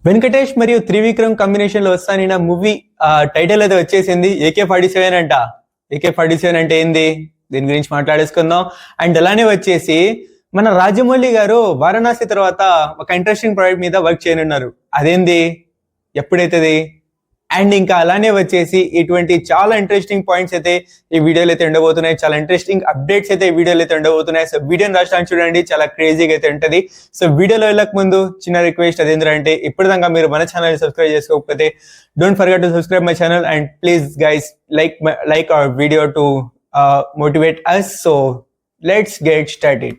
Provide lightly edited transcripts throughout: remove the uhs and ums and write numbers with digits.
వెంకటేష్ మరియు త్రివిక్రమ్ కాంబినేషన్ లో వస్తానిన movie title అయితే వచ్చేసింది AK-47 అంట. AK-47 అంటే ఏంది, దీని గురించి మాట్లాడేసుకుందాం. అండ్ అలానే వచ్చేసి మన రాజమౌళి గారు వారణాసి తర్వాత ఒక ఇంట్రెస్టింగ్ ప్రాజెక్ట్ మీద వర్క్ చేయనున్నారు. అదేంది, ఎప్పుడైతుంది? అండ్ ఇంకా అలానే వచ్చేసి ఇటువంటి చాలా ఇంట్రెస్టింగ్ పాయింట్స్ అయితే ఈ వీడియోలో అయితే ఉండబోతున్నాయి. చాలా ఇంట్రెస్టింగ్ అప్డేట్స్ అయితే ఈ వీడియోలో అయితే ఉండబోతున్నాయి. సో వీడియోని రాష్ట్రాన్ని చూడండి, చాలా క్రేజీగా అయితే ఉంటుంది. సో వీడియోలో వెళ్ళక ముందు చిన్న రిక్వెస్ట్, అదేంటంటే ఇప్పటిదాకా మీరు మన ఛానల్ సబ్స్క్రైబ్ చేసుకోకపోతే don't forget to subscribe my channel and please guys like our video to motivate us. So let's get started.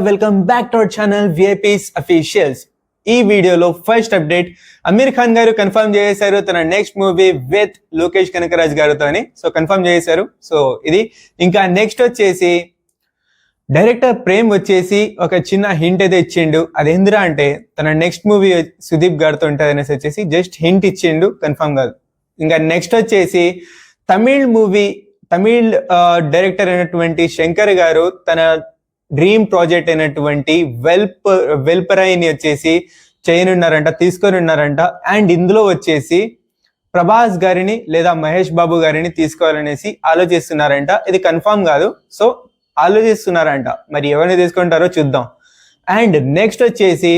Welcome back to our channel VIPs Officials. ఈ వీడియోలో ఫస్ట్ అప్డేట్, అమీర్ ఖాన్ గారు confirm చేశారు తన next movie with Lokesh Kanagaraj గారితో అని. So confirm చేశారు. So ఇది ఇంకా నెక్స్ట్ వచ్చేసి డైరెక్టర్ ప్రేమ్ వచ్చేసి ఒక చిన్న హింట్ అయితే ఇచ్చిండు. అదేంద్రా అంటే తన నెక్స్ట్ మూవీ సుదీప్ గారితో ఉంటుంది అనేసి వచ్చేసి జస్ట్ హింట్ ఇచ్చిండు, కన్ఫర్మ్ కాదు. ఇంకా నెక్స్ట్ వచ్చేసి తమిళ్ డైరెక్టర్ అయినటువంటి శంకర్ గారు తన డ్రీమ్ ప్రాజెక్ట్ అయినటువంటి వెల్పరైని వచ్చేసి చేయనున్నారంట, తీసుకొని ఉన్నారంట. అండ్ ఇందులో వచ్చేసి ప్రభాస్ గారిని లేదా మహేష్ బాబు గారిని తీసుకోవాలనేసి ఆలోచిస్తున్నారంట. ఇది కన్ఫర్మ్ కాదు, సో ఆలోచిస్తున్నారంట. మరి ఎవరిని తీసుకుంటారో చూద్దాం. అండ్ నెక్స్ట్ వచ్చేసి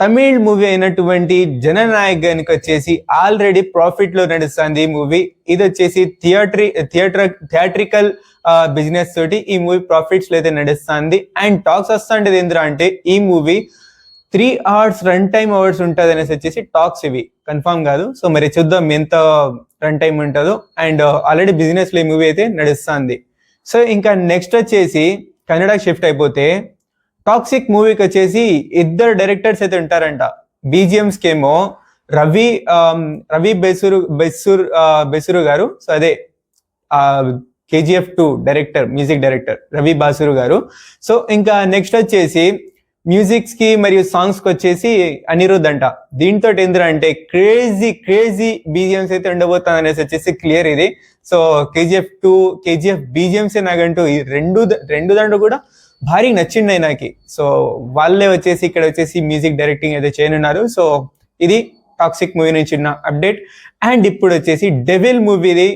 తమిళ్ మూవీ అయినటువంటి జననాయక్ గారికి వచ్చేసి ఆల్రెడీ ప్రాఫిట్ లో నడుస్తుంది ఈ మూవీ. ఇది వచ్చేసి థియేట్రికల్ బిజినెస్ తోటి ఈ మూవీ ప్రాఫిట్స్ లో అయితే నడుస్తుంది. అండ్ టాక్స్ వస్తుంటది ఏంద్రా అంటే ఈ movie 3 hours run time hours ఉంటుంది అనేసి వచ్చేసి టాక్స్, ఇవి కన్ఫర్మ్ కాదు. సో మరి చూద్దాం ఎంత రన్ టైం ఉంటుందో. అండ్ ఆల్రెడీ బిజినెస్ లో ఈ మూవీ అయితే నడుస్తుంది. సో ఇంకా నెక్స్ట్ వచ్చేసి కన్నడకి షిఫ్ట్ అయిపోతే టాక్సిక్ మూవీకి వచ్చేసి ఇద్దరు డైరెక్టర్స్ అయితే ఉంటారంట. BGMs కేమో రవి బెసురు గారు. సో అదే KGF 2 director, music director Ravi Basrur గారు. సో ఇంకా నెక్స్ట్ వచ్చేసి మ్యూజిక్స్ కి మరియు సాంగ్స్ కి వచ్చేసి అనిరుద్ధ్ అంట. దీంతో ఏంద్రా అంటే క్రేజీ BGMs అయితే ఉండబోతుంది అనేసి వచ్చేసి క్లియర్ ఇది. సో KGF 2 KGF BGMs నాకంటూ ఈ రెండు దాంట్లో కూడా భారీ నచ్చింది నాకు. సో వాళ్ళే వచ్చేసి ఇక్కడ వచ్చేసి మ్యూజిక్ డైరెక్టింగ్ అయితే చేయనున్నారు. సో ఇది టాక్సిక్ మూవీ నుంచి ఉన్న అప్డేట్. అండ్ ఇప్పుడు వచ్చేసి డెవిల్ మూవీది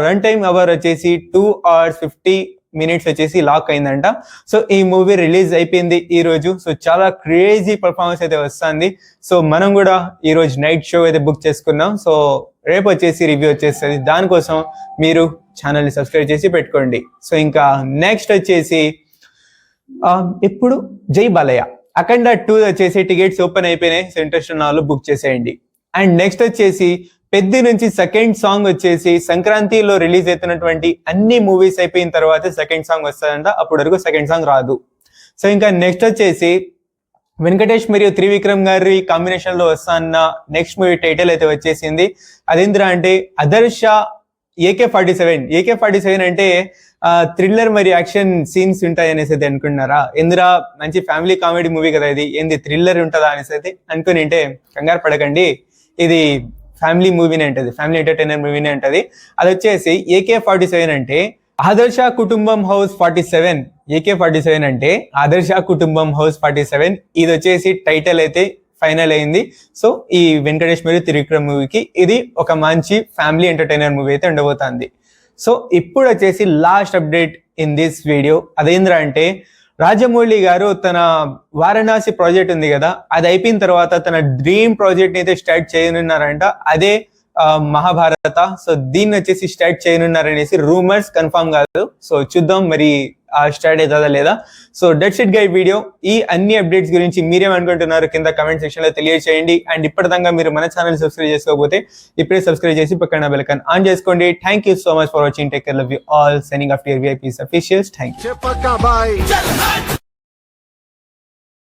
రన్ టైమ్ అవర్ వచ్చేసి 2 hours 50 minutes వచ్చేసి లాక్ అయిందంట. సో ఈ మూవీ రిలీజ్ అయిపోయింది ఈ రోజు. సో చాలా క్రేజీ పర్ఫార్మెన్స్ అయితే వస్తుంది. సో మనం కూడా ఈ రోజు నైట్ షో అయితే బుక్ చేసుకున్నాం. సో రేపు వచ్చేసి రివ్యూ వచ్చేస్తుంది. దానికోసం మీరు ఛానల్ని సబ్స్క్రైబ్ చేసి పెట్టుకోండి. సో ఇంకా నెక్స్ట్ వచ్చేసి ఇప్పుడు జై బాలయ్య అఖండ 2 వచ్చేసి టికెట్స్ ఓపెన్ అయిపోయినాయి. సో ఇంట్రెస్ట్ ఉన్న వాళ్ళు బుక్ చేసేయండి. అండ్ నెక్స్ట్ వచ్చేసి పెద్ది నుంచి సెకండ్ సాంగ్ వచ్చేసి సంక్రాంతిలో రిలీజ్ అవుతున్నటువంటి అన్ని మూవీస్ అయిపోయిన తర్వాత సెకండ్ సాంగ్ వస్తుందంట. అప్పటి వరకు సెకండ్ సాంగ్ రాదు. సో ఇంకా నెక్స్ట్ వచ్చేసి వెంకటేష్ మరియు త్రివిక్రమ్ గారి కాంబినేషన్ లో వస్తాన్న నెక్స్ట్ మూవీ టైటిల్ అయితే వచ్చేసింది. అదేంద్రా అంటే అదర్శ AK-47 అంటే థ్రిల్లర్ మరియు యాక్షన్ సీన్స్ ఉంటాయి అనేసి అయితే అనుకుంటున్నారా? ఎందురా మంచి ఫ్యామిలీ కామెడీ మూవీ కదా ఇది, ఏంది థ్రిల్లర్ ఉంటుందా అనేసి అయితే అనుకుని ఉంటే కంగారు పడకండి. ఇది ఫ్యామిలీ మూవీనే ఉంటుంది, ఫ్యామిలీ ఎంటర్టైనర్ మూవీనే ఉంటుంది. అది వచ్చేసి AK-47 అంటే ఆదర్శ కుటుంబం హౌస్ 47. AK-47 అంటే ఆదర్శ కుటుంబం హౌస్ 47. ఇది వచ్చేసి టైటిల్ అయితే ఫైనల్ అయింది. సో ఈ వెంకటేష్ మరియు త్రివిక్రమ్ మూవీకి ఇది ఒక మంచి ఫ్యామిలీ ఎంటర్టైనర్ మూవీ అయితే ఉండబోతుంది. సో ఇప్పుడు వచ్చేసి last update in this video, అదేంద్రా అంటే రాజమౌళి గారు తన వారణాసి ప్రాజెక్ట్ ఉంది కదా, అది అయిపోయిన తర్వాత తన డ్రీమ్ ప్రాజెక్ట్ అయితే స్టార్ట్ చేయనున్నారంట. అదే మహాభారత. సో దీన్ని వచ్చేసి స్టార్ట్ చేయనున్నారనేసి రూమర్స్, కన్ఫర్మ్ కాదు. సో చూద్దాం మరి స్టార్ట్ అవుతుందా లేదా. So that's it guy video. ఈ అన్ని అప్డేట్స్ గురించి మీరేమనుకుంటున్నారు కింద కమెంట్ సెక్షన్ లో తెలియజేయండి. అండ్ ఇప్పటిదాకా మీరు మన ఛానల్ సబ్స్క్రైబ్ చేసుకోకపోతే ఇప్పుడే సబ్స్క్రైబ్ చేసి పక్కన బెల్ ఐకాన్ ఆన్ చేసుకోండి. Thank you so much for watching. Take care, love you all. Signing off your VIPs Officials. Thank you.